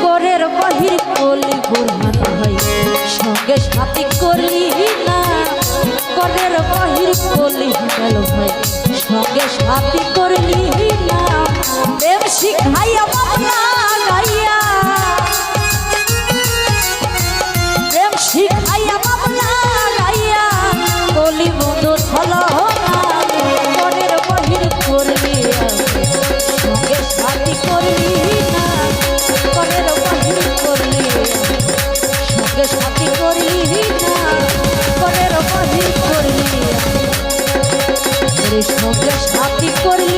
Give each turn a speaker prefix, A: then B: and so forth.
A: করের বাহির কলি বুরহান ভাই সঙ্গে সাথী করলি না করের বাহির কলি গেল ভাই সঙ্গে সাথী করলি না প্রেম শিখাইয়া মামলা গাইয়া প্রেম শিখাইয়া মামলা গাইয়া কলি বন্ধু হলো না করের বাহির করলি সঙ্গে সাথী করলি না করের বাহির করলি সঙ্গে সাথী করলি না করের বাহির করলি সঙ্গে সাথী করলি